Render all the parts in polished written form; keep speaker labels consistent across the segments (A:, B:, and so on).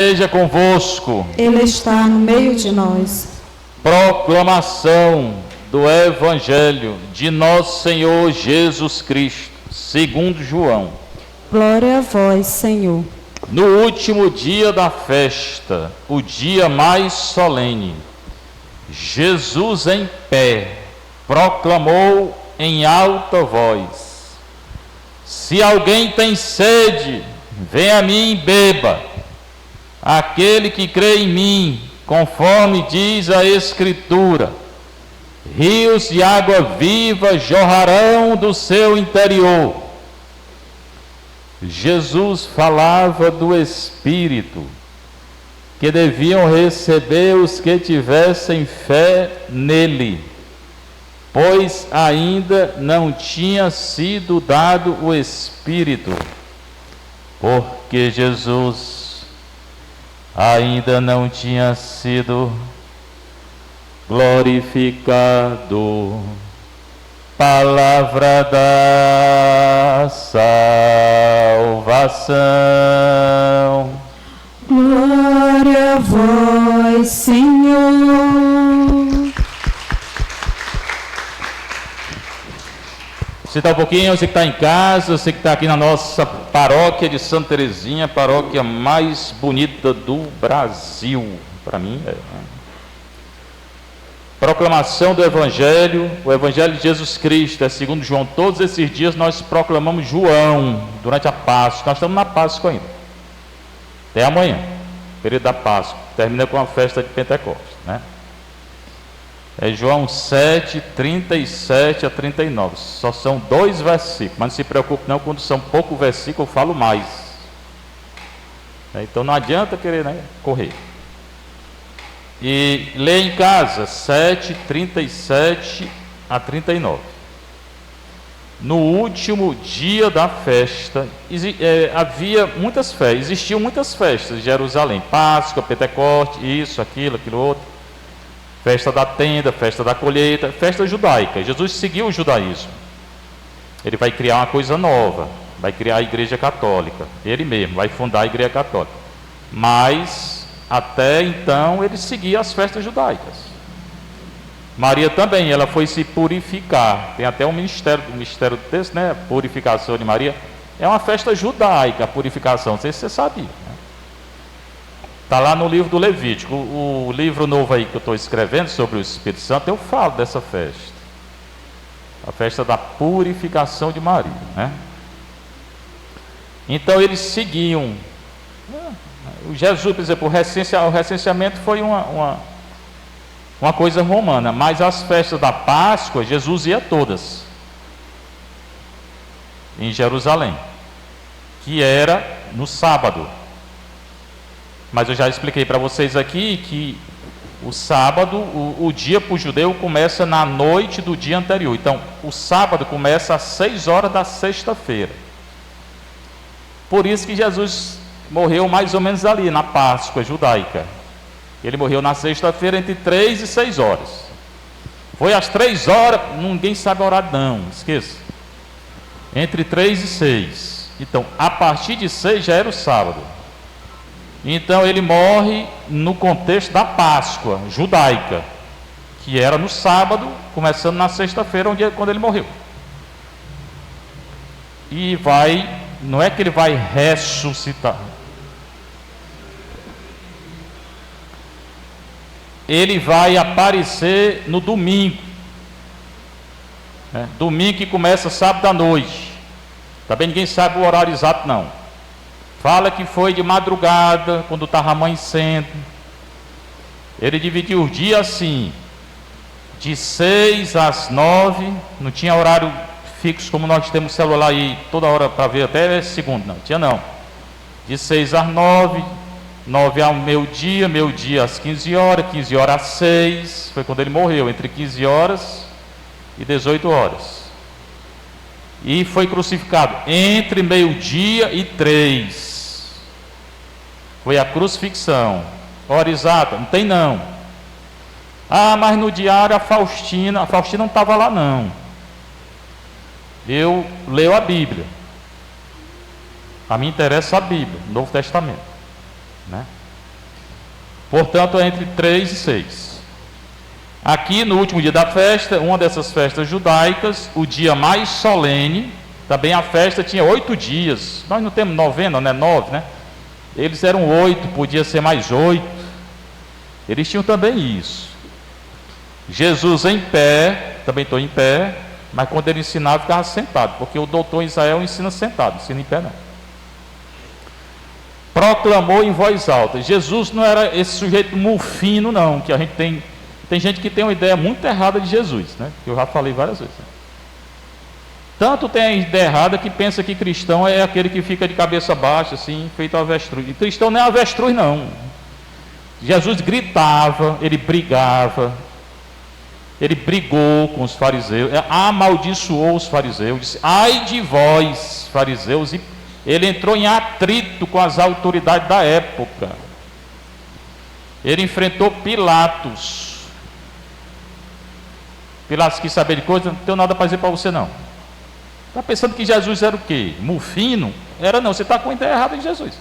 A: Seja convosco.
B: Ele está no meio de nós.
A: Proclamação do Evangelho de nosso Senhor Jesus Cristo, segundo João.
B: Glória a vós, Senhor.
A: No último dia da festa, o dia mais solene, Jesus em pé proclamou em alta voz: se alguém tem sede, venha a mim e beba. Aquele que crê em mim, conforme diz a Escritura, rios de água viva jorrarão do seu interior. Jesus falava do Espírito que deviam receber os que tivessem fé nele, pois ainda não tinha sido dado o Espírito, porque Jesus ainda não tinha sido glorificado. Palavra da salvação.
B: Glória a vós, Senhor.
A: Você está um pouquinho, você que está em casa, você que está aqui na nossa paróquia de Santa Teresinha, a paróquia mais bonita do Brasil, para mim é. Proclamação do Evangelho, o Evangelho de Jesus Cristo, é segundo João. Todos esses dias nós proclamamos João, durante a Páscoa. Nós estamos na Páscoa ainda, até amanhã, período da Páscoa, termina com a festa de Pentecostes, né? É João 7, 37 a 39. Só são 2 versículos, mas não se preocupe não, quando são poucos versículos eu falo mais. Então não adianta querer, né, correr. E lê em casa 7, 37 a 39. No último dia da festa, havia muitas festas, existiam muitas festas em Jerusalém. Páscoa, Pentecostes, isso, aquilo outro. Festa da tenda, festa da colheita, festa judaica. Jesus seguiu o judaísmo. Ele vai criar uma coisa nova, vai criar a Igreja Católica. Ele mesmo vai fundar a Igreja Católica. Mas, até então, ele seguia as festas judaicas. Maria também, ela foi se purificar. Tem até um mistério do texto, né? Purificação de Maria. É uma festa judaica, a purificação. Não sei se você sabia, né? Está lá no livro do Levítico. O livro novo aí que eu estou escrevendo sobre o Espírito Santo, eu falo dessa festa. A festa da purificação de Maria, né? Então eles seguiam. O Jesus, por exemplo, o recenseamento foi uma coisa romana, mas as festas da Páscoa, Jesus ia todas. Em Jerusalém. Que era no sábado. Mas eu já expliquei para vocês aqui que o sábado, o dia para o judeu começa na noite do dia anterior. Então, o sábado começa às 6 horas da sexta-feira. Por isso que Jesus morreu mais ou menos ali, na Páscoa judaica. Ele morreu na sexta-feira entre 3 e 6 horas. Foi às 3 horas, ninguém sabe a hora não, esqueça. Entre 3 e 6. Então, a partir de 6 já era o sábado. Então ele morre no contexto da Páscoa judaica, que era no sábado, começando na sexta-feira, quando ele morreu. E não é que ele vai ressuscitar. Ele vai aparecer no domingo. Domingo que começa sábado à noite. Também ninguém sabe o horário exato não. Fala que foi de madrugada, quando estava amanhecendo. Ele dividiu os dias assim, de 6 às 9, não tinha horário fixo como nós temos celular aí toda hora para ver até segundo, não tinha não. De 6 às 9, 9 ao meio-dia, meio-dia às 15 horas, 15 horas às 6, foi quando ele morreu, entre 15 horas e 18 horas. E foi crucificado entre meio-dia e 3. Foi a crucifixão. Hora exata? Não tem não. Ah, mas no diário a Faustina não estava lá não. Eu leio a Bíblia. A mim interessa a Bíblia, o Novo Testamento, né? Portanto, é entre 3 e 6. Aqui, no último dia da festa, uma dessas festas judaicas, o dia mais solene, também a festa tinha 8 dias. Nós não temos novena, né? 9, né? Eles eram 8, podia ser mais 8. Eles tinham também isso. Jesus em pé, também estou em pé, mas quando ele ensinava, ficava sentado, porque o doutor Israel ensina sentado, ensina em pé não. Proclamou em voz alta. Jesus não era esse sujeito mufino, não, que a gente tem. Tem gente que tem uma ideia muito errada de Jesus, né? Que eu já falei várias vezes. Né? Tanto tem a ideia errada que pensa que cristão é aquele que fica de cabeça baixa, assim, feito avestruz. E cristão não é avestruz, não. Jesus gritava, ele brigava, ele brigou com os fariseus, amaldiçoou os fariseus, disse: ai de vós, fariseus, e ele entrou em atrito com as autoridades da época. Ele enfrentou Pilatos. Pilatos quis saber de coisa, não tenho nada para dizer para você não. Está pensando que Jesus era o quê? Mufino? Era não, você está com a ideia errada de Jesus.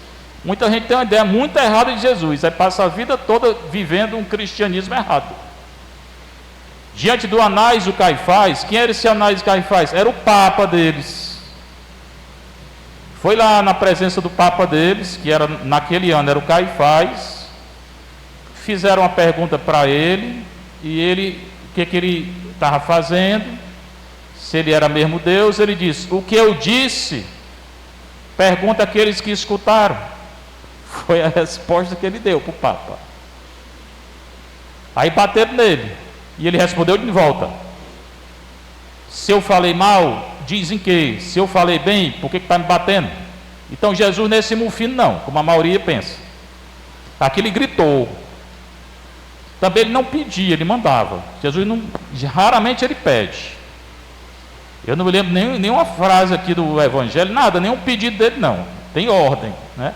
A: Muita gente tem uma ideia muito errada de Jesus, aí passa a vida toda vivendo um cristianismo errado. Diante do Anás e o Caifás, quem era esse Anás e Caifás? Era o papa deles. Foi lá na presença do papa deles, que era naquele ano era o Caifás, fizeram uma pergunta para ele, e ele, o que ele estava fazendo, se ele era mesmo Deus, ele disse: o que eu disse, pergunta aqueles que escutaram. Foi a resposta que ele deu para o Papa. Aí bateram nele, e ele respondeu de volta: se eu falei mal, dizem que, se eu falei bem, por que está me batendo? Então Jesus nesse mufino não, como a maioria pensa. Aqui ele gritou. Também ele não pedia, ele mandava. Jesus não, raramente ele pede. Eu não me lembro nenhuma frase aqui do Evangelho, nada, nenhum pedido dele não. Tem ordem, né?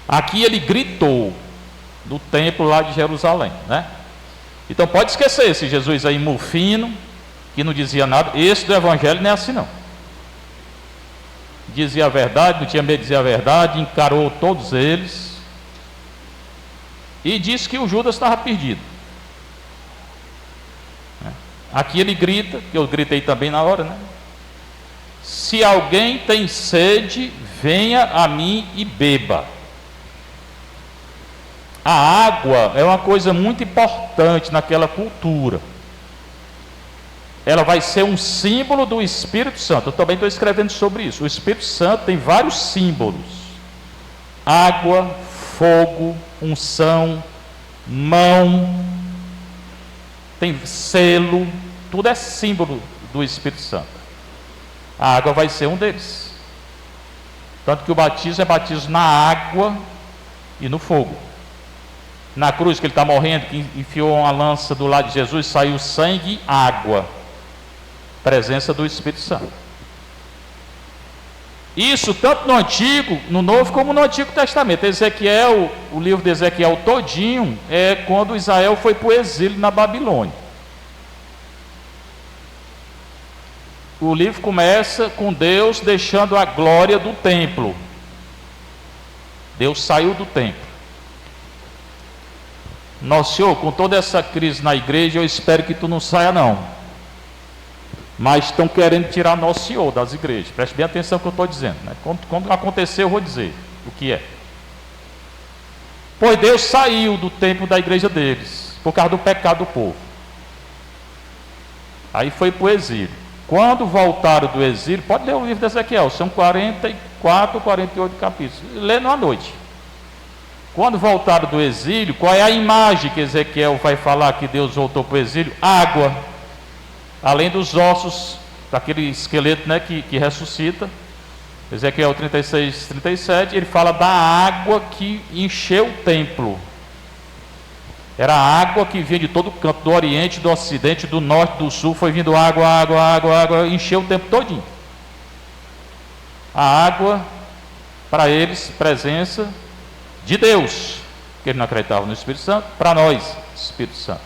A: Aqui ele gritou do templo lá de Jerusalém, né? Então pode esquecer esse Jesus aí mufino, que não dizia nada. Esse do Evangelho não é assim não. Dizia a verdade, não tinha medo de dizer a verdade, encarou todos eles. E disse que o Judas estava perdido. Aqui ele grita, que eu gritei também na hora, né? Se alguém tem sede, venha a mim e beba. A água é uma coisa muito importante naquela cultura. Ela vai ser um símbolo do Espírito Santo. Eu também estou escrevendo sobre isso. O Espírito Santo tem vários símbolos: água, fogo, unção, mão, tem selo, tudo é símbolo do Espírito Santo. A água vai ser um deles. Tanto que o batismo é batismo na água e no fogo. Na cruz que ele está morrendo, que enfiou uma lança do lado de Jesus, saiu sangue e água. Presença do Espírito Santo. Isso tanto no Antigo, no Novo, como no Antigo Testamento. Ezequiel, o livro de Ezequiel todinho, é quando Israel foi para o exílio na Babilônia. O livro começa com Deus deixando a glória do templo. Deus saiu do templo. Nosso Senhor, com toda essa crise na igreja, eu espero que tu não saia não. Mas estão querendo tirar Nosso Senhor das igrejas. Preste bem atenção no que eu estou dizendo, né? Quando acontecer, eu vou dizer o que é. Pois Deus saiu do templo da igreja deles, por causa do pecado do povo. Aí foi para o exílio. Quando voltaram do exílio, pode ler o livro de Ezequiel, são 44, 48 capítulos. Lê numa noite. Quando voltaram do exílio, qual é a imagem que Ezequiel vai falar que Deus voltou para o exílio? Água. Além dos ossos, daquele esqueleto, né, que ressuscita. Ezequiel 36, 37, ele fala da água que encheu o templo. Era a água que vinha de todo canto, do oriente, do ocidente, do norte, do sul, foi vindo água, encheu o templo todinho. A água, para eles, presença de Deus, que eles não acreditavam no Espírito Santo, para nós, Espírito Santo.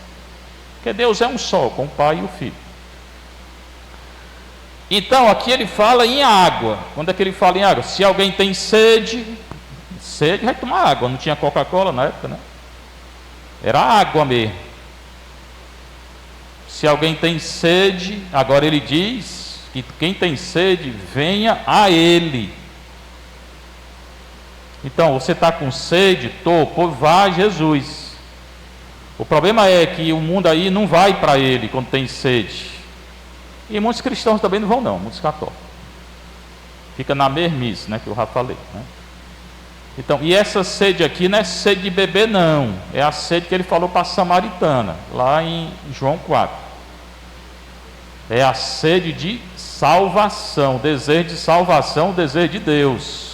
A: Porque Deus é um só, com o Pai e o Filho. Então, aqui ele fala em água. Quando é que ele fala em água? Se alguém tem sede, sede, vai tomar água. Não tinha Coca-Cola na época, né? Era água mesmo. Se alguém tem sede, agora ele diz que quem tem sede, venha a ele. Então, você está com sede? Pois vá a Jesus. O problema é que o mundo aí não vai para ele quando tem sede. E muitos cristãos também não vão não, muitos católicos. Fica na mermice, né, que eu já falei, né? Então, e essa sede aqui não é sede de beber não, é a sede que ele falou para a samaritana, lá em João 4. É a sede de salvação, desejo de salvação, desejo de Deus.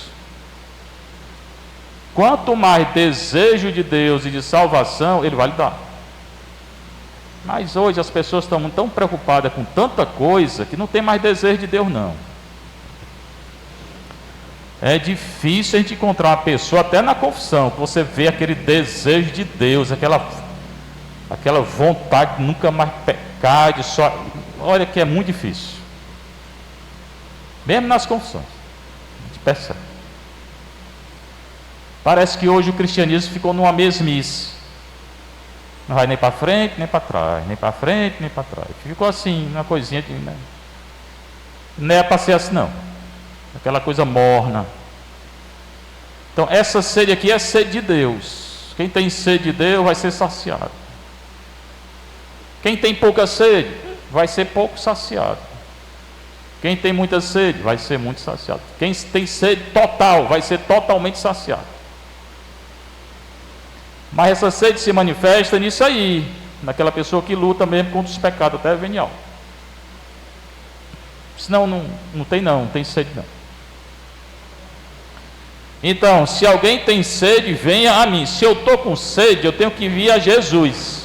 A: Quanto mais desejo de Deus e de salvação, ele vai lhe dar. Mas hoje as pessoas estão tão preocupadas com tanta coisa que não tem mais desejo de Deus não. É difícil a gente encontrar uma pessoa, até na confissão, que você vê aquele desejo de Deus, aquela vontade de nunca mais pecar, de só... Olha que é muito difícil. Mesmo nas confissões, a gente percebe. Parece que hoje o cristianismo ficou numa mesmice. Não vai nem para frente, nem para trás, nem para frente, nem para trás. Ficou assim, uma coisinha de... Né? Não é para ser assim não. Aquela coisa morna. Então essa sede aqui é sede de Deus. Quem tem sede de Deus vai ser saciado. Quem tem pouca sede vai ser pouco saciado. Quem tem muita sede vai ser muito saciado. Quem tem sede total vai ser totalmente saciado. Mas essa sede se manifesta nisso aí, naquela pessoa que luta mesmo contra os pecados até venial. Senão não tem sede não. Então, se alguém tem sede, venha a mim. Se eu estou com sede, eu tenho que vir a Jesus.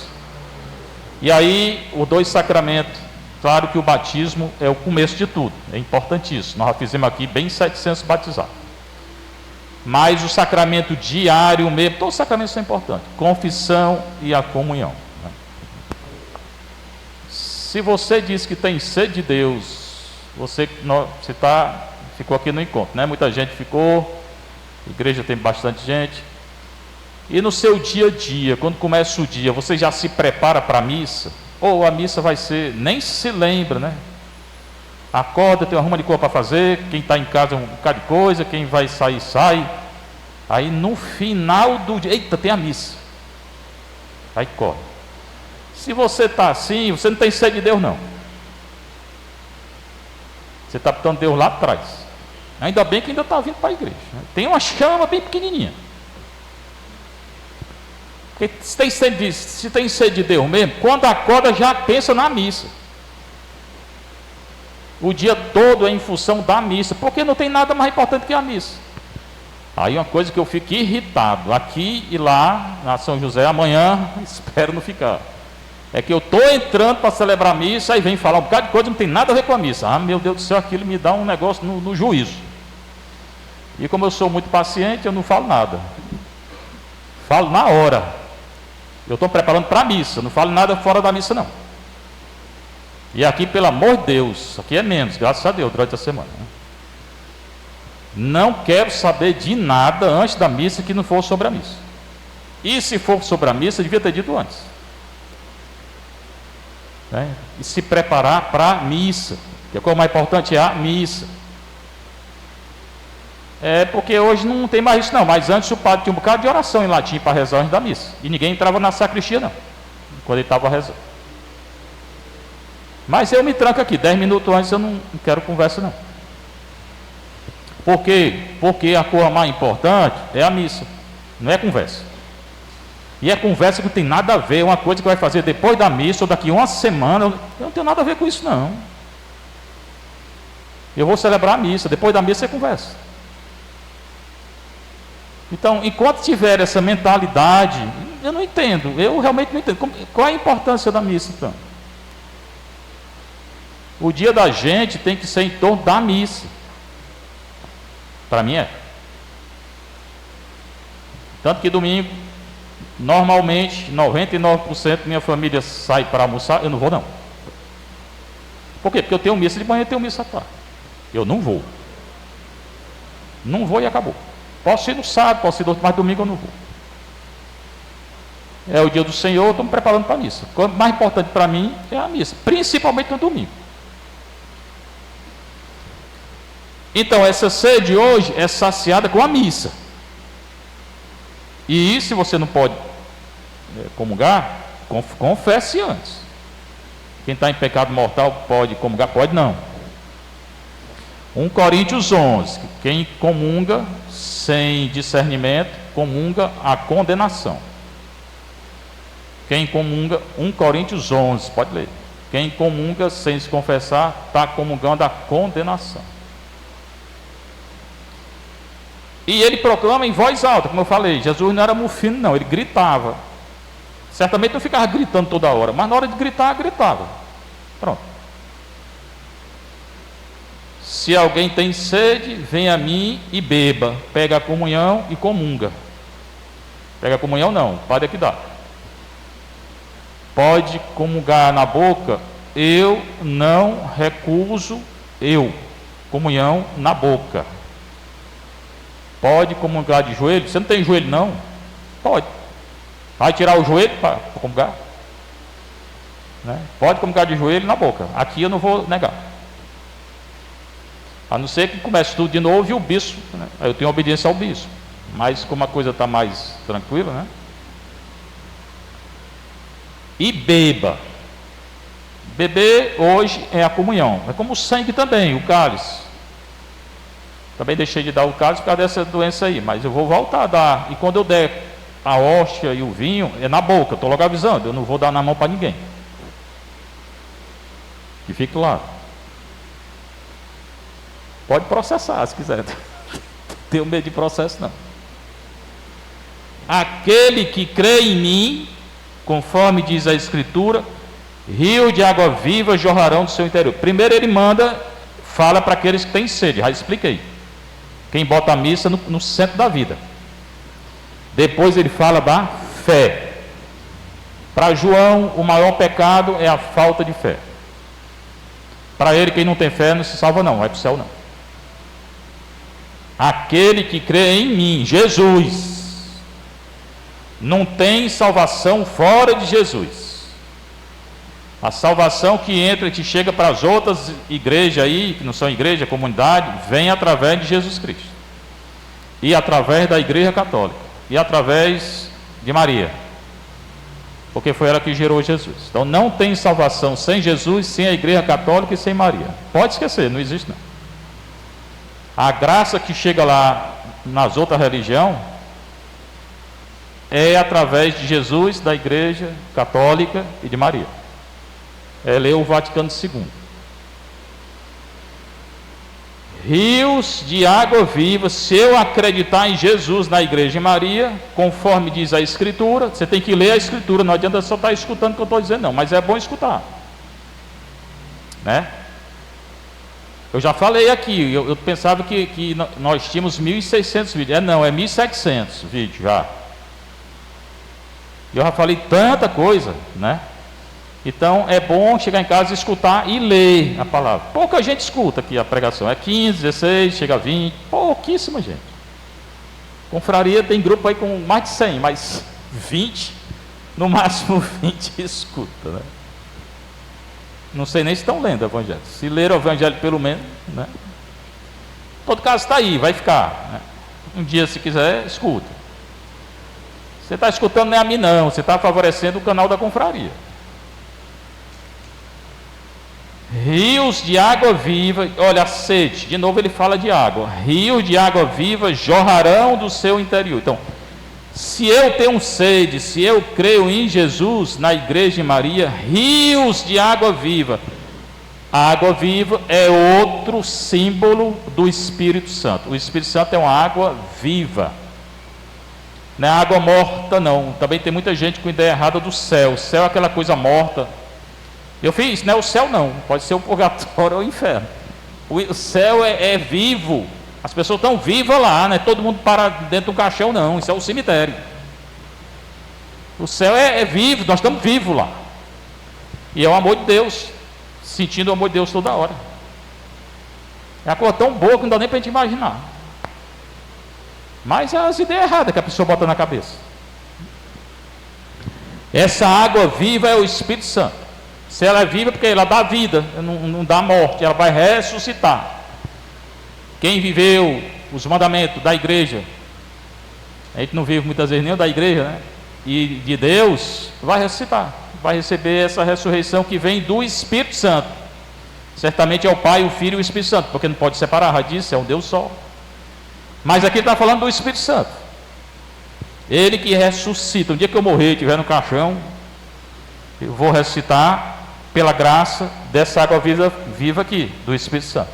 A: E aí, os dois sacramentos. Claro que o batismo é o começo de tudo, é importantíssimo. Nós já fizemos aqui bem 700 batizados. Mas o sacramento diário mesmo, todos os sacramentos são importantes. Confissão e a comunhão. Se você diz que tem sede de Deus, você ficou aqui no encontro, né? Muita gente ficou. A igreja tem bastante gente. E no seu dia a dia, quando começa o dia, você já se prepara para a missa? Ou a missa vai ser, nem se lembra, né? Acorda, tem uma arruma de cor para fazer, quem está em casa um bocado de coisa, quem vai sair, sai. Aí no final do dia, eita, tem a missa. Aí corre. Se você está assim, você não tem sede de Deus não. Você está botando Deus lá atrás. Ainda bem que ainda está vindo para a igreja, né? Tem uma chama bem pequenininha. Porque se tem sede de Deus mesmo, quando acorda já pensa na missa. O dia todo é em função da missa, porque não tem nada mais importante que a missa. Aí uma coisa que eu fico irritado, aqui e lá, na São José, amanhã, espero não ficar. É que eu estou entrando para celebrar a missa, aí vem falar um bocado de coisa que não tem nada a ver com a missa. Ah, meu Deus do céu, aquilo me dá um negócio no juízo. E como eu sou muito paciente, eu não falo nada. Falo na hora. Eu estou preparando para a missa, não falo nada fora da missa não. E aqui, pelo amor de Deus, aqui é menos, graças a Deus, durante a semana. Não quero saber de nada antes da missa que não for sobre a missa. E se for sobre a missa, devia ter dito antes. Né? E se preparar para a missa, que a coisa mais importante é a missa. É porque hoje não tem mais isso não, mas antes o padre tinha um bocado de oração em latim para rezar antes da missa. E ninguém entrava na sacristia não, quando ele estava rezando. Mas eu me tranco aqui, 10 minutos antes eu não quero conversa não. Por quê? Porque a coisa mais importante é a missa, não é conversa. E é conversa que não tem nada a ver, é uma coisa que vai fazer depois da missa ou daqui uma semana, eu não tenho nada a ver com isso não. Eu vou celebrar a missa, depois da missa é conversa. Então, enquanto tiver essa mentalidade, eu não entendo, eu realmente não entendo. Qual é a importância da missa, então? O dia da gente tem que ser em torno da missa. Para mim é. Tanto que domingo, normalmente, 99% da minha família sai para almoçar, eu não vou não. Por quê? Porque eu tenho missa de manhã e tenho missa à tarde. Eu não vou. Não vou e acabou. Posso ir no sábado, posso ir no outro, mas domingo eu não vou. É o dia do Senhor, eu estou me preparando para a missa. O mais importante para mim é a missa, principalmente no domingo. Então, essa sede hoje é saciada com a missa. E se você não pode comungar, confesse antes. Quem está em pecado mortal pode comungar? Pode não. 1 Coríntios 11, quem comunga sem discernimento, comunga a condenação. Quem comunga, 1 Coríntios 11, pode ler. Quem comunga sem se confessar, está comungando a condenação. E ele proclama em voz alta, como eu falei, Jesus não era mufino não, ele gritava. Certamente não ficava gritando toda hora, mas na hora de gritar, gritava. Pronto. Se alguém tem sede, vem a mim e beba. Pega a comunhão e comunga. Pega a comunhão não, pode aqui dar. Pode comungar na boca, eu não recuso, comunhão na boca. Pode comungar de joelho? Você não tem joelho não? Pode. Vai tirar o joelho para comungar? Né? Pode comungar de joelho na boca. Aqui eu não vou negar. A não ser que comece tudo de novo e o bispo, né? Eu tenho obediência ao bispo. Mas como a coisa está mais tranquila, né? E beba. Beber hoje é a comunhão. É como o sangue também, o cálice. Também deixei de dar o cálice por causa dessa doença aí, mas eu vou voltar a dar. E quando eu der a hóstia e o vinho, é na boca, estou logo avisando, eu não vou dar na mão para ninguém. Que fique claro. Pode processar se quiser. Não tenho medo de processo não. Aquele que crê em mim, conforme diz a Escritura, rio de água viva jorrarão do seu interior. Primeiro ele fala para aqueles que têm sede, já expliquei. Quem bota a missa no centro da vida. Depois ele fala da fé. Para João, o maior pecado é a falta de fé. Para ele, quem não tem fé não se salva não, vai para o céu não. Aquele que crê em mim, Jesus, não tem salvação fora de Jesus. A salvação que entra e te chega para as outras igrejas aí, que não são igreja, comunidade, vem através de Jesus Cristo. E através da Igreja Católica. E através de Maria. Porque foi ela que gerou Jesus. Então não tem salvação sem Jesus, sem a Igreja Católica e sem Maria. Pode esquecer, não existe não. A graça que chega lá nas outras religiões é através de Jesus, da Igreja Católica e de Maria. É ler o Vaticano II. Rios de água viva, se eu acreditar em Jesus, na Igreja e Maria, conforme diz a Escritura, você tem que ler a Escritura, não adianta só estar escutando o que eu estou dizendo não, mas é bom escutar, né? Eu já falei aqui, eu pensava que nós tínhamos 1.600 vídeos, não, é 1.700 vídeos já. Eu já falei tanta coisa, né? Então é bom chegar em casa e escutar e ler a palavra. Pouca gente escuta aqui a pregação, é 15, 16, chega a 20, pouquíssima gente. Confraria tem grupo aí com mais de 100, mas 20, no máximo 20 escuta, né? Não sei nem se estão lendo o Evangelho. Se leram o Evangelho pelo menos, né? Todo caso está aí, vai ficar, né? Um dia se quiser, escuta. Você está escutando nem a mim não, você está favorecendo o canal da confraria. Rios de água viva, olha a sede, de novo ele fala de água. Rios de água viva jorrarão do seu interior. Então, se eu tenho sede, se eu creio em Jesus, na Igreja de Maria, rios de água viva. A água viva é outro símbolo do Espírito Santo. O Espírito Santo é uma água viva. Não é água morta não. Também tem muita gente com ideia errada do céu. O céu é aquela coisa morta. Eu fiz, não é o céu não, pode ser o purgatório ou o inferno. O céu é vivo, as pessoas estão vivas lá, não é todo mundo para dentro do caixão não, isso é o cemitério. O céu é vivo, nós estamos vivos lá. E é o amor de Deus, sentindo o amor de Deus toda hora. É uma coisa tão boa que não dá nem para a gente imaginar. Mas é as ideias erradas que a pessoa bota na cabeça. Essa água viva é o Espírito Santo. Se ela é viva, porque ela dá vida, não dá morte, ela vai ressuscitar. Quem viveu os mandamentos da igreja, a gente não vive muitas vezes nem o da igreja, né? E de Deus, vai ressuscitar, vai receber essa ressurreição que vem do Espírito Santo. Certamente é o Pai, o Filho e o Espírito Santo, porque não pode separar, já disse, é um Deus só. Mas aqui está falando do Espírito Santo. Ele que ressuscita. Um dia que eu morrer e estiver no caixão, eu vou ressuscitar pela graça dessa água viva aqui, do Espírito Santo.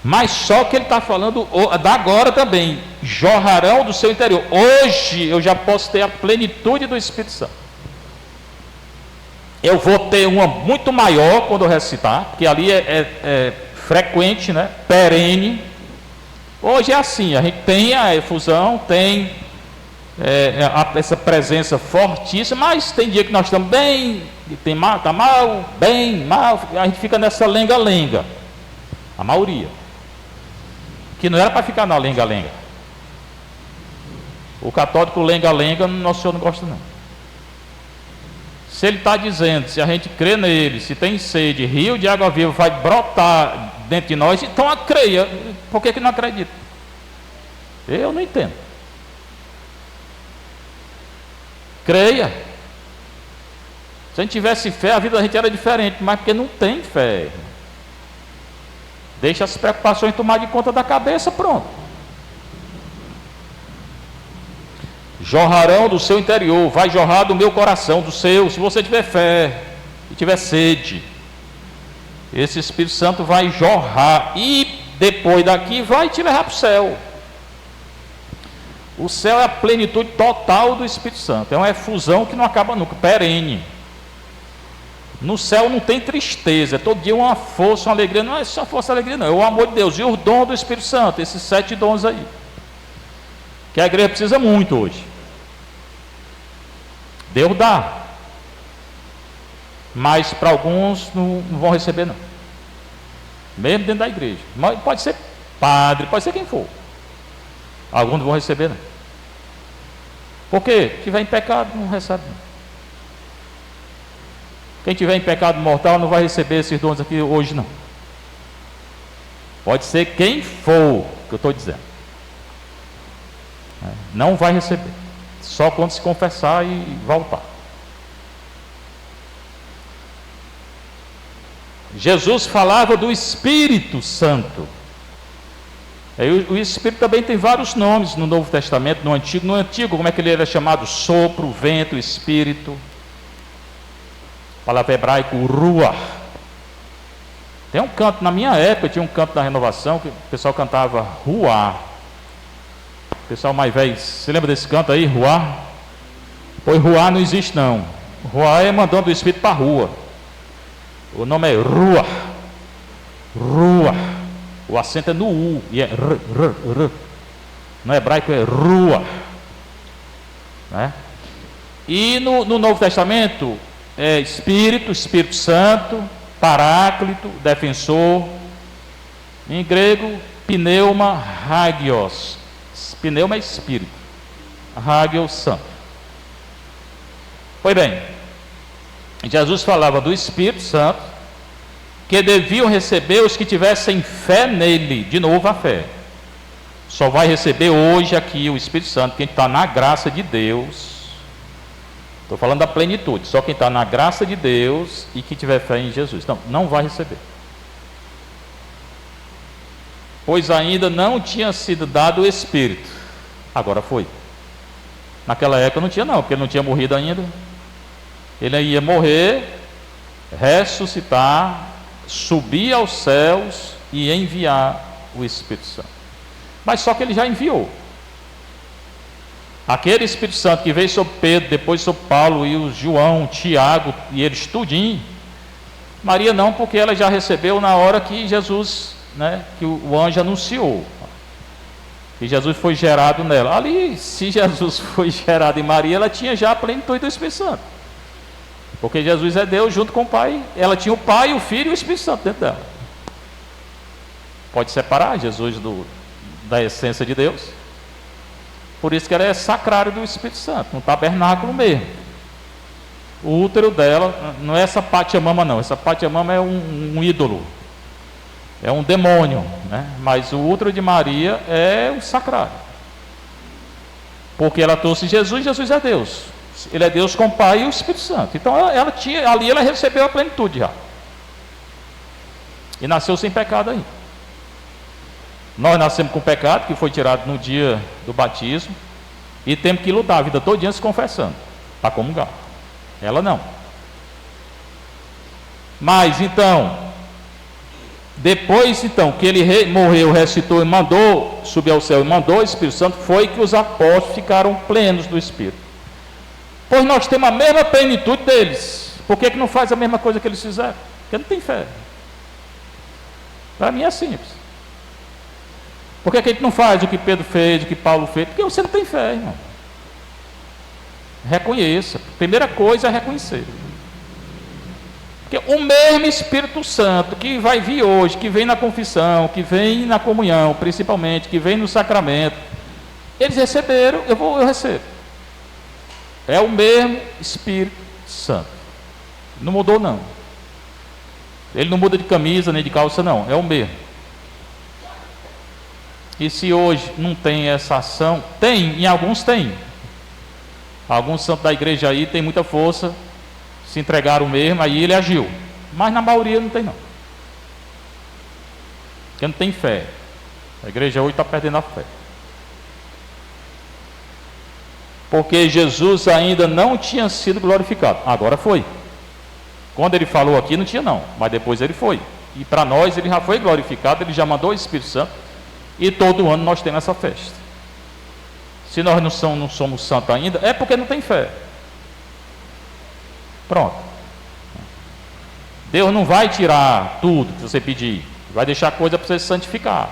A: Mas só que ele está falando da agora também, jorrarão do seu interior. Hoje eu já posso ter a plenitude do Espírito Santo. Eu vou ter uma muito maior quando eu ressuscitar, porque ali é frequente, né? Perene. Hoje é assim, a gente tem a efusão, tem essa presença fortíssima, mas tem dia que nós estamos bem, está mal, bem, mal, a gente fica nessa lenga-lenga, a maioria, que não era para ficar na lenga-lenga. O católico lenga-lenga, Nosso Senhor não gosta não. Se ele está dizendo, se a gente crê nele, se tem sede, rio de água viva vai brotar dentro de nós, então creia. Por que não acredita? Eu não entendo. Creia. Se a gente tivesse fé, a vida da gente era diferente, mas porque não tem fé. Deixa as preocupações tomar de conta da cabeça, pronto. Jorrarão do seu interior, vai jorrar do meu coração, do seu, se você tiver fé e tiver sede, esse Espírito Santo vai jorrar, e depois daqui vai te levar para o céu. O céu é a plenitude total do Espírito Santo, é uma efusão que não acaba nunca, perene. No céu não tem tristeza, é todo dia uma força, uma alegria, não é só força e alegria não, é o amor de Deus e o dom do Espírito Santo, esses 7 dons aí, que a igreja precisa muito hoje. Deus dá, mas para alguns não vão receber não, mesmo dentro da igreja. Mas pode ser padre, pode ser quem for, alguns não vão receber não. Por quê? Quem tiver em pecado não recebe não. Quem tiver em pecado mortal não vai receber esses dons aqui hoje não. Pode ser quem for, que eu estou dizendo, não vai receber, só quando se confessar e voltar. Jesus falava do Espírito Santo. O Espírito também tem vários nomes no Novo Testamento, no Antigo, como é que ele era chamado? Sopro, vento, Espírito. A palavra hebraico, ruach. Tem um canto, na minha época tinha um canto da Renovação, que o pessoal cantava ruach. O pessoal mais velho, você lembra desse canto aí, ruach? Pois ruach não existe não. Ruach é mandando o Espírito para a rua. O nome é ruach. Ruach. O acento é no U, e é r. No hebraico é ruach, né? E no Novo Testamento é Espírito, Espírito Santo, Paráclito, Defensor. Em grego, pneuma, hagios. Pneuma é Espírito, hagios, Santo. Pois bem, Jesus falava do Espírito Santo, que deviam receber os que tivessem fé nele. De novo a fé. Só vai receber hoje aqui o Espírito Santo quem está na graça de Deus. Estou falando da plenitude. Só quem está na graça de Deus e que tiver fé em Jesus. Não vai receber. Pois ainda não tinha sido dado o Espírito. Agora foi. Naquela época não tinha não, porque ele não tinha morrido ainda. Ele ia morrer, ressuscitar, subir aos céus e enviar o Espírito Santo. Mas só que ele já enviou. Aquele Espírito Santo que veio sobre Pedro, depois sobre Paulo e o João, Tiago e eles tudinho. Maria não, porque ela já recebeu na hora que Jesus, né, que o anjo anunciou. E Jesus foi gerado nela. Ali, se Jesus foi gerado em Maria, ela tinha já a plenitude do Espírito Santo. Porque Jesus é Deus junto com o Pai. Ela tinha o Pai, o Filho e o Espírito Santo dentro dela. Pode separar Jesus da essência de Deus? Por isso que ela é sacrário do Espírito Santo, no tabernáculo mesmo. O útero dela não é essa Pachamama não, essa Pachamama é um ídolo, é um demônio, né? Mas o útero de Maria é o sacrário, porque ela trouxe Jesus, Jesus é Deus, ele é Deus com o Pai e o Espírito Santo. Então ela tinha, ali ela recebeu a plenitude já, e nasceu sem pecado aí. Nós nascemos com pecado, que foi tirado no dia do batismo, e temos que lutar a vida todinha se confessando, para comungar. Ela não. Mas então, depois então que ele morreu, ressuscitou e mandou subir ao céu e mandou o Espírito Santo, foi que os apóstolos ficaram plenos do Espírito. Pois nós temos a mesma plenitude deles. Por que não faz a mesma coisa que eles fizeram? Porque não tem fé. Para mim é simples. Por que a gente não faz o que Pedro fez, o que Paulo fez? Porque você não tem fé, irmão. Reconheça. Primeira coisa é reconhecer. Porque o mesmo Espírito Santo que vai vir hoje, que vem na confissão, que vem na comunhão, principalmente, que vem no sacramento, eles receberam, eu recebo. É o mesmo Espírito Santo. Não mudou não. Ele não muda de camisa nem de calça não, é o mesmo. E se hoje não tem essa ação, tem, em alguns tem. Alguns santos da igreja aí tem muita força, se entregaram mesmo, aí ele agiu. Mas na maioria não tem não. Porque não tem fé. A igreja hoje está perdendo a fé. Porque Jesus ainda não tinha sido glorificado. Agora foi. Quando ele falou aqui não tinha não, mas depois ele foi. E para nós ele já foi glorificado, ele já mandou o Espírito Santo. E todo ano nós temos essa festa. Se nós não somos santos ainda, é porque não tem fé. Pronto. Deus não vai tirar tudo que você pedir, vai deixar coisa para você se santificar.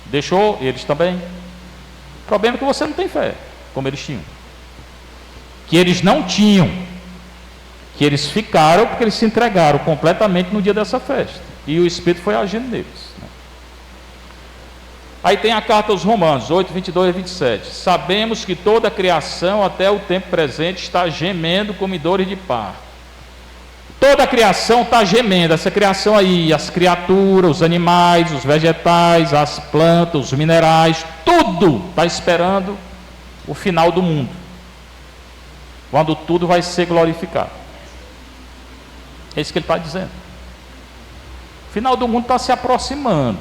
A: Deixou eles também. O problema é que você não tem fé, como eles tinham. Que eles não tinham. Que eles ficaram porque eles se entregaram completamente no dia dessa festa. E o Espírito foi agindo neles. Aí tem a carta aos Romanos, 8, 22 e 27. Sabemos que toda a criação, até o tempo presente, está gemendo como em dores de parto. Toda a criação está gemendo, essa criação aí, as criaturas, os animais, os vegetais, as plantas, os minerais, tudo está esperando o final do mundo. Quando tudo vai ser glorificado. É isso que ele está dizendo. O final do mundo está se aproximando.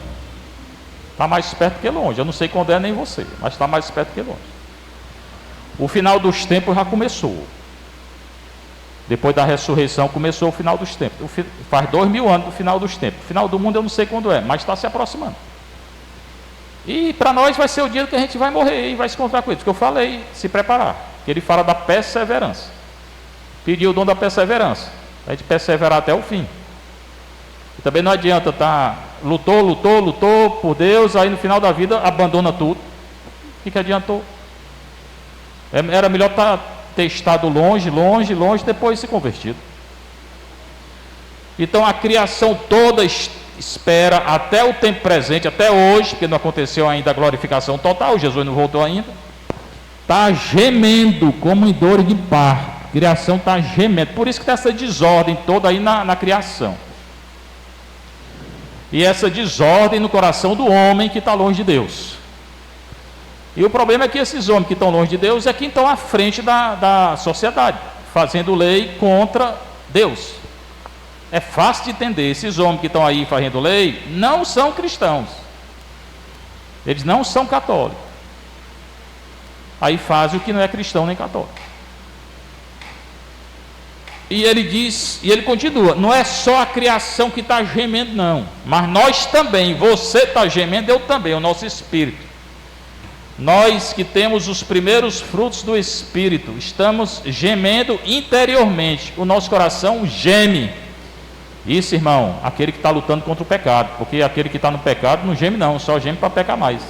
A: Está mais perto que longe. Eu não sei quando é nem você, mas está mais perto que longe. O final dos tempos já começou. Depois da ressurreição começou o final dos tempos. Faz 2000 anos do final dos tempos. O final do mundo eu não sei quando é, mas está se aproximando. E para nós vai ser o dia que a gente vai morrer e vai se encontrar com ele. Porque eu falei, se preparar. Que ele fala da perseverança. Pediu o dom da perseverança. A gente perseverar até o fim. E também não adianta lutou por Deus, aí no final da vida abandona tudo. O que adiantou? Era melhor ter estado longe, depois se convertido. Então a criação toda espera até o tempo presente, até hoje, porque não aconteceu ainda a glorificação total, Jesus não voltou ainda. Está gemendo como em dores de parto. A criação está gemendo. Por isso que está essa desordem toda aí na criação. E essa desordem no coração do homem que está longe de Deus. E o problema é que esses homens que estão longe de Deus é que estão à frente da sociedade, fazendo lei contra Deus. É fácil de entender, esses homens que estão aí fazendo lei não são cristãos. Eles não são católicos. Aí fazem o que não é cristão nem católico. E ele diz, e ele continua, não é só a criação que está gemendo não, mas nós também, você está gemendo, eu também, o nosso espírito. Nós que temos os primeiros frutos do Espírito, estamos gemendo interiormente, o nosso coração geme. Isso, irmão, aquele que está lutando contra o pecado, porque aquele que está no pecado não geme não, só geme para pecar mais.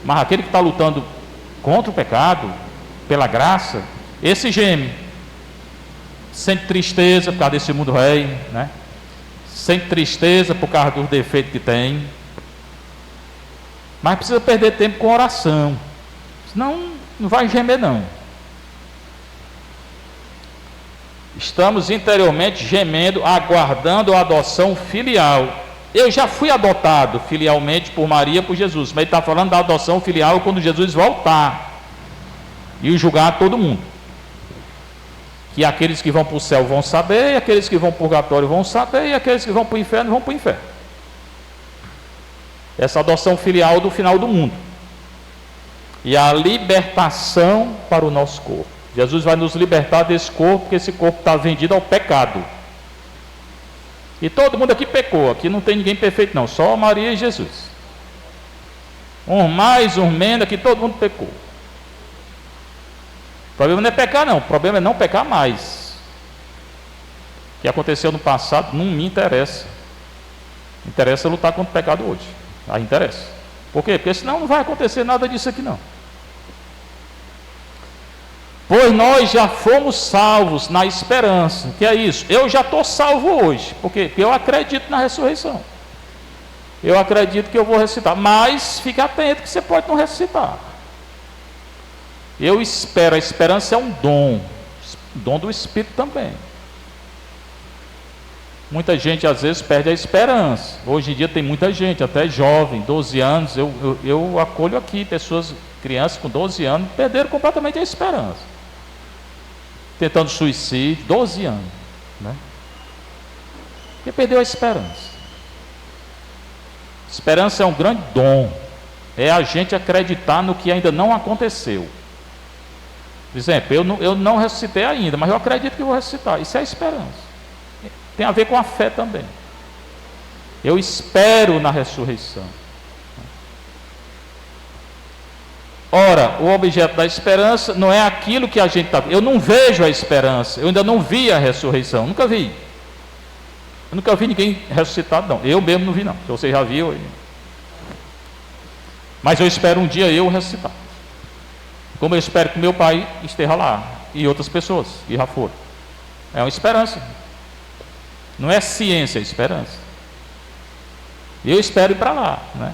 A: Mas aquele que está lutando contra o pecado, pela graça, esse geme. Sente tristeza por causa desse mundo rei, né? Sente tristeza por causa dos defeitos que tem. Mas precisa perder tempo com oração. Senão não vai gemer não. Estamos interiormente gemendo, aguardando a adoção filial. Eu já fui adotado filialmente por Maria, por Jesus, mas ele está falando da adoção filial quando Jesus voltar e julgar todo mundo. Que aqueles que vão para o céu vão saber, e aqueles que vão para o purgatório vão saber, e aqueles que vão para o inferno vão para o inferno. Essa adoção filial do final do mundo. E a libertação para o nosso corpo. Jesus vai nos libertar desse corpo, porque esse corpo está vendido ao pecado. E todo mundo aqui pecou, aqui não tem ninguém perfeito não, só Maria e Jesus. Um mais, um menos, aqui todo mundo pecou. O problema não é pecar não, o problema é não pecar mais. O que aconteceu no passado não me interessa. Interessa lutar contra o pecado hoje. Aí interessa. Por quê? Porque senão não vai acontecer nada disso aqui não. Pois nós já fomos salvos na esperança. O que é isso? Eu já estou salvo hoje. Por quê? Porque eu acredito na ressurreição. Eu acredito que eu vou ressuscitar. Mas fique atento que você pode não ressuscitar. Eu espero. A esperança é um dom. Dom do Espírito também. Muita gente às vezes perde a esperança. Hoje em dia tem muita gente, até jovem, 12 anos. Eu acolho aqui pessoas, crianças com 12 anos, perderam completamente a esperança. Tentando suicídio, 12 anos, né? Porque perdeu a esperança. Esperança é um grande dom. É a gente acreditar no que ainda não aconteceu. Por exemplo, eu não ressuscitei ainda, mas eu acredito que vou ressuscitar. Isso é a esperança. Tem a ver com a fé também. Eu espero na ressurreição. Ora, o objeto da esperança não é aquilo que a gente está vendo. Eu não vejo a esperança. Eu ainda não vi a ressurreição. Nunca vi. Eu nunca vi ninguém ressuscitado, não. Eu mesmo não vi, não. Se você já viu. Mas eu espero um dia eu ressuscitar. Como eu espero que meu pai esteja lá. E outras pessoas que já foram. É uma esperança. Não é ciência, é esperança. Eu espero ir para lá, né?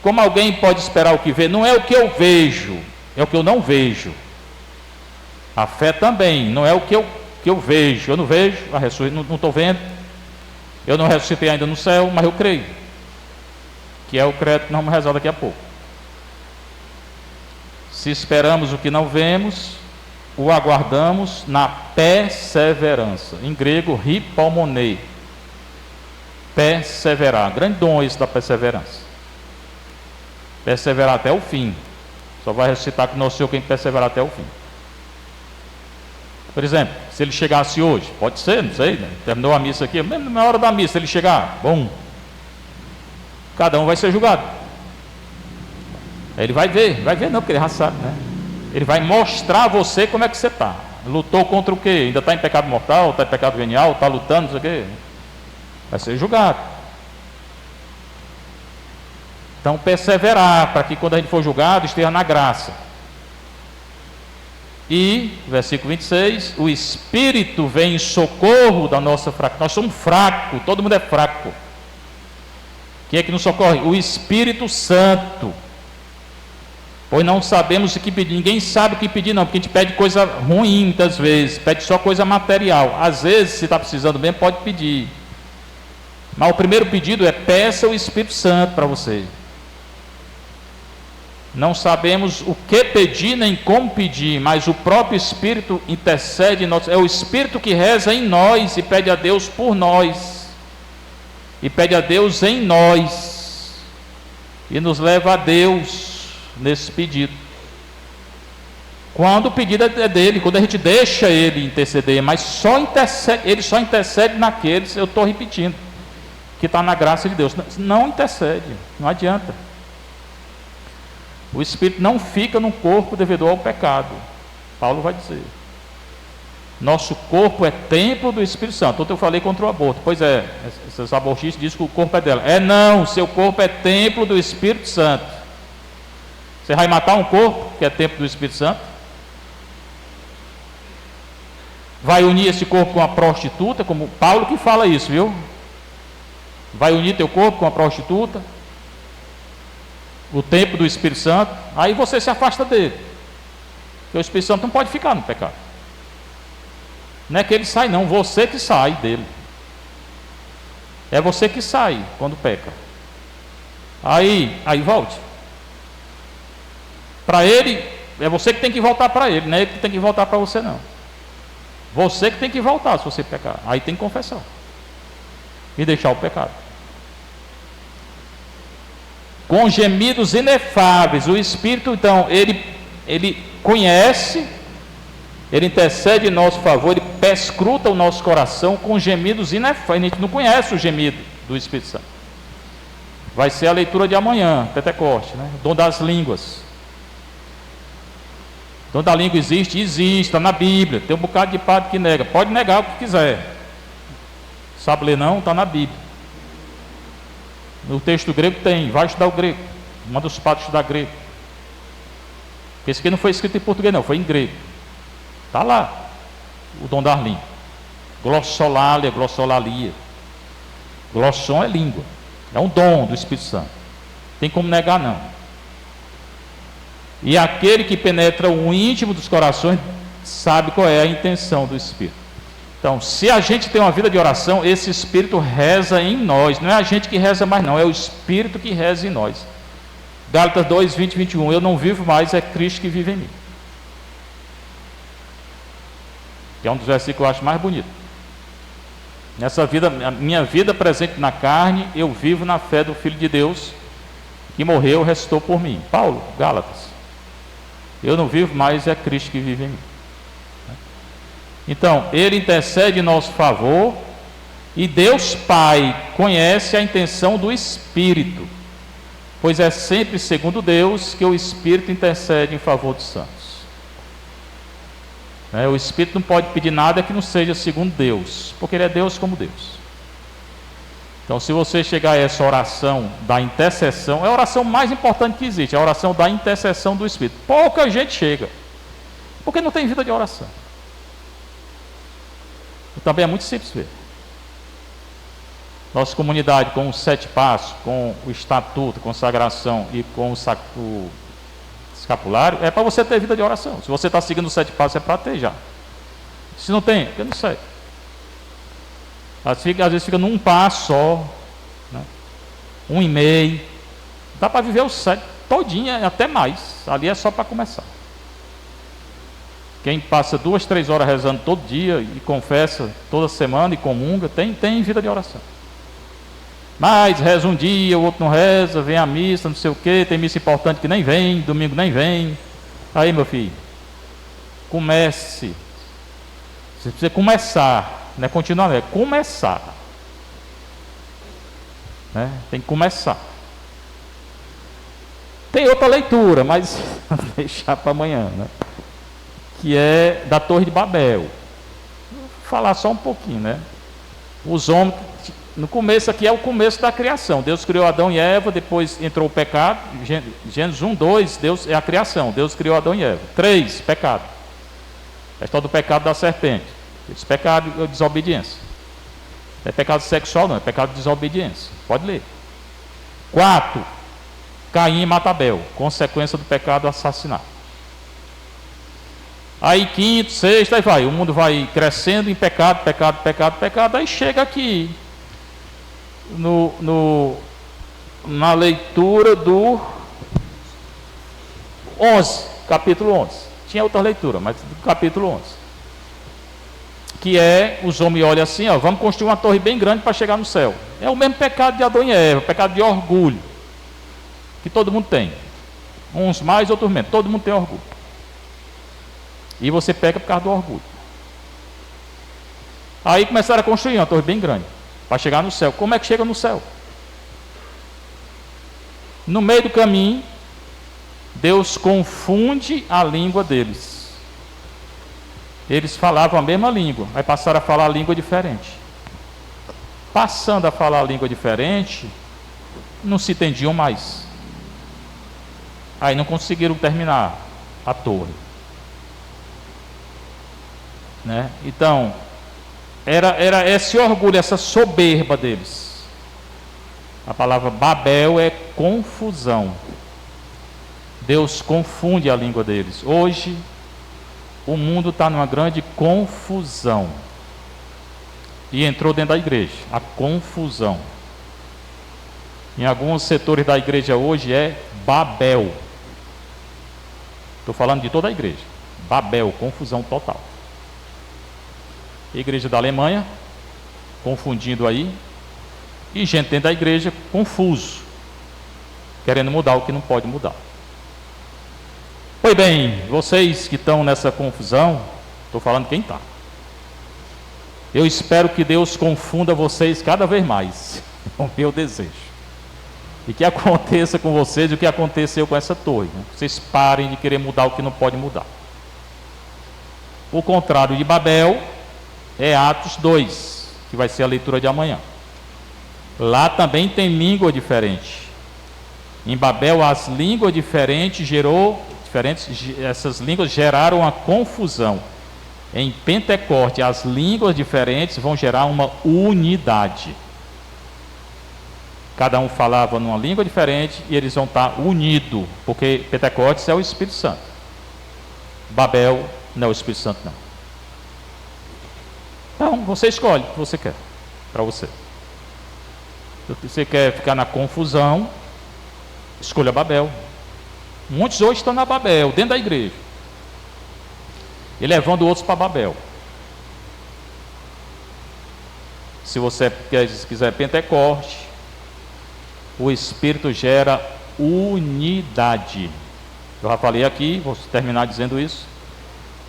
A: Como alguém pode esperar o que vê? Não é o que eu vejo, é o que eu não vejo. A fé também, não é o que eu vejo. Eu não vejo, a ressurreição, não estou vendo. Eu não ressuscitei ainda no céu, mas eu creio. Que é o crédito que nós vamos rezar daqui a pouco. Se esperamos o que não vemos, o aguardamos na perseverança. Em grego, hipomone. Perseverar. Grande dom esse da perseverança. Perseverar até o fim. Só vai ressuscitar com o nosso Senhor quem perseverar até o fim. Por exemplo, se ele chegasse hoje, pode ser, não sei, né? Terminou a missa aqui, mesmo na hora da missa, se ele chegar, bom, cada um vai ser julgado. Aí ele vai ver não, porque ele já sabe, né? Ele vai mostrar a você como é que você está. Lutou contra o quê? Ainda está em pecado mortal, está em pecado venial, está lutando, não sei o quê. Vai ser julgado. Então, perseverar, para que quando a gente for julgado, esteja na graça. E, versículo 26, o Espírito vem em socorro da nossa fraqueza. Nós somos fracos, todo mundo é fraco. Quem é que nos socorre? O Espírito Santo. Pois não sabemos o que pedir. Ninguém sabe o que pedir não, porque a gente pede coisa ruim muitas vezes, pede só coisa material. Às vezes, se está precisando mesmo, pode pedir. Mas o primeiro pedido é: peça o Espírito Santo para você. Não sabemos o que pedir nem como pedir, mas o próprio Espírito intercede em nós. É o Espírito que reza em nós e pede a Deus por nós. E pede a Deus em nós. E nos leva a Deus nesse pedido. Quando o pedido é dele, quando a gente deixa ele interceder, mas ele só intercede naqueles, eu estou repetindo, que está na graça de Deus. Não intercede, não adianta. O Espírito não fica no corpo devido ao pecado. Paulo vai dizer. Nosso corpo é templo do Espírito Santo. Ontem eu falei contra o aborto. Pois é, esses abortistas dizem que o corpo é dela. Não, seu corpo é templo do Espírito Santo. Você vai matar um corpo que é templo do Espírito Santo? Vai unir esse corpo com a prostituta, como Paulo que fala isso, viu? Vai unir teu corpo com a prostituta? o tempo do Espírito Santo, aí você se afasta dele. Porque o Espírito Santo não pode ficar no pecado. Não é que ele sai, não, você que sai dele. É você que sai quando peca. Aí volte. Para ele, é você que tem que voltar para ele, não é ele que tem que voltar para você, não. Você que tem que voltar se você pecar. Aí tem que confessar e deixar o pecado. Com gemidos inefáveis, o Espírito, então, ele conhece, ele intercede em nosso favor, ele perscruta o nosso coração com gemidos inefáveis. A gente não conhece o gemido do Espírito Santo. Vai ser a leitura de amanhã, Pentecoste, né? Dom das línguas. Dom da língua existe? Existe, está na Bíblia. Tem um bocado de padre que nega. Pode negar o que quiser. Sabe ler não? Está na Bíblia. No texto grego tem. Vai estudar o grego. Manda os padres estudar grego. Porque esse aqui não foi escrito em português não, foi em grego. Está lá. O dom das línguas. Glossolalia, glossolalia. Glosson é língua. É um dom do Espírito Santo. Tem como negar não. E aquele que penetra o íntimo dos corações sabe qual é a intenção do Espírito. Então, se a gente tem uma vida de oração, esse Espírito reza em nós. Não é a gente que reza mais não, é o Espírito que reza em nós. Gálatas 2, 20 e 21. Eu não vivo mais, é Cristo que vive em mim. Que é um dos versículos que eu acho mais bonito. Nessa vida, a minha vida presente na carne, eu vivo na fé do Filho de Deus, que morreu e ressuscitou por mim. Paulo, Gálatas. Eu não vivo mais, é Cristo que vive em mim. Então, ele intercede em nosso favor, e Deus Pai conhece a intenção do Espírito, pois é sempre segundo Deus que o Espírito intercede em favor dos santos. O Espírito não pode pedir nada que não seja segundo Deus, porque ele é Deus como Deus. Então, se você chegar a essa oração da intercessão, é a oração mais importante que existe, é a oração da intercessão do Espírito. Pouca gente chega, porque não tem vida de oração. E também é muito simples ver. Nossa comunidade, com os 7 passos, com o estatuto, consagração e com o escapulário, é para você ter vida de oração. Se você está seguindo os 7 passos, é para ter já. Se não tem, eu não sei. Às vezes fica num passo só, né? 1,5. Dá para viver os 7 todinho, até mais. Ali é só para começar. Quem passa 2, 3 horas rezando todo dia e confessa toda semana e comunga, tem vida de oração. Mas reza um dia, o outro não reza, vem a missa, não sei o que, tem missa importante que nem vem, domingo nem vem. Aí, meu filho, comece. Você precisa começar. Não é continuar, é começar. Né? Tem que começar. Tem outra leitura, mas vou deixar para amanhã, né? Que é da Torre de Babel. Vou falar só um pouquinho, né? Os homens, no começo aqui é o começo da criação. Deus criou Adão e Eva, depois entrou o pecado. Gênesis 1, 2, Deus é a criação. Deus criou Adão e Eva. 3, pecado. A história do pecado da serpente. Esse pecado é desobediência. Não é pecado sexual não, é pecado de desobediência. Pode ler. 4, Caim mata Abel, consequência do pecado assassinato. Aí 5º, 6º, aí vai. O mundo vai crescendo em pecado, pecado, pecado, pecado. Aí chega aqui na leitura do 11, capítulo 11. Tinha outra leitura, mas do capítulo 11. Que é, os homens olham assim, ó, vamos construir uma torre bem grande para chegar no céu. É o mesmo pecado de Adão e Eva, pecado de orgulho, que todo mundo tem. Uns mais, outros menos, todo mundo tem orgulho. E você peca por causa do orgulho. Aí começaram a construir uma torre bem grande, para chegar no céu. Como é que chega no céu? No meio do caminho, Deus confunde a língua deles. Eles falavam a mesma língua, aí passaram a falar a língua diferente. Passando a falar a língua diferente, não se entendiam mais. Aí não conseguiram terminar a torre. Né? Então, era esse orgulho, essa soberba deles. A palavra Babel é confusão. Deus confunde a língua deles. Hoje, o mundo está numa grande confusão. E entrou dentro da igreja, a confusão. Em alguns setores da igreja hoje é Babel. Estou falando de toda a igreja. Babel, confusão total. Igreja da Alemanha, confundindo aí. E gente dentro da igreja, confuso. Querendo mudar o que não pode mudar. Pois bem, vocês que estão nessa confusão, estou falando quem está. Eu espero que Deus confunda vocês cada vez mais. É o meu desejo. E que aconteça com vocês o que aconteceu com essa torre. Né? Vocês parem de querer mudar o que não pode mudar. O contrário de Babel é Atos 2, que vai ser a leitura de amanhã. Lá também tem língua diferente. Em Babel as línguas diferentes essas línguas geraram a confusão. Em Pentecoste as línguas diferentes vão gerar uma unidade. Cada um falava numa língua diferente e eles vão estar unidos, porque Pentecostes é o Espírito Santo. Babel não é o Espírito Santo, não. Então, você escolhe o que você quer para você. Se você quer ficar na confusão, escolha Babel. Muitos hoje estão na Babel, dentro da igreja, e levando outros para Babel. Se você quiser Pentecoste, o Espírito gera unidade. Eu já falei aqui, vou terminar dizendo isso.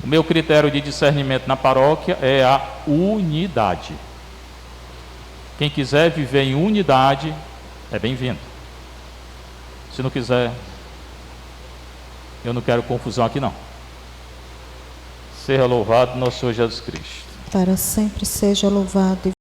A: O meu critério de discernimento na paróquia é a unidade. Quem quiser viver em unidade é bem-vindo. Se não quiser, eu não quero confusão aqui não. Seja louvado nosso Senhor Jesus Cristo.
B: Para sempre seja louvado.